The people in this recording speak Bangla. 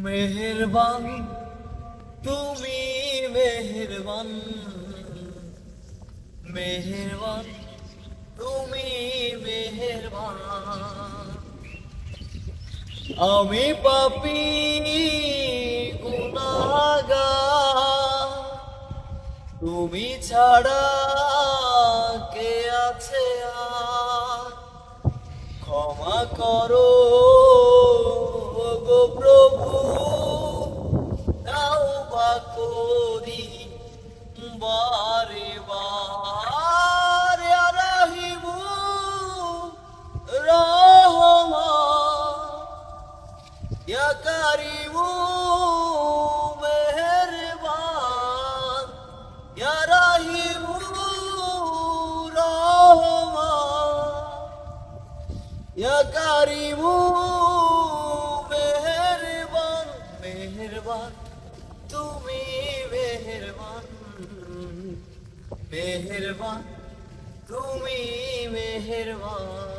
মেহেরবান তুমি মেহেরবান, মেহেরবান তুমি মেহেরবান। আমি পাপী গুনাহগার, তুমি ছাড়া কে আছে আর? ক্ষমা করো গো প্রভু, তওবা করি বারে বার। ইয়া রাহিমু রহমান, ইয়া কারিমু মেহেরবান, ইয়া রাহিমু রহমান, ইয়া কারিমু মেহেরবান। মেহেরবান তুমি মেহেরবান, মেহেরবান তুমি মেহেরবান।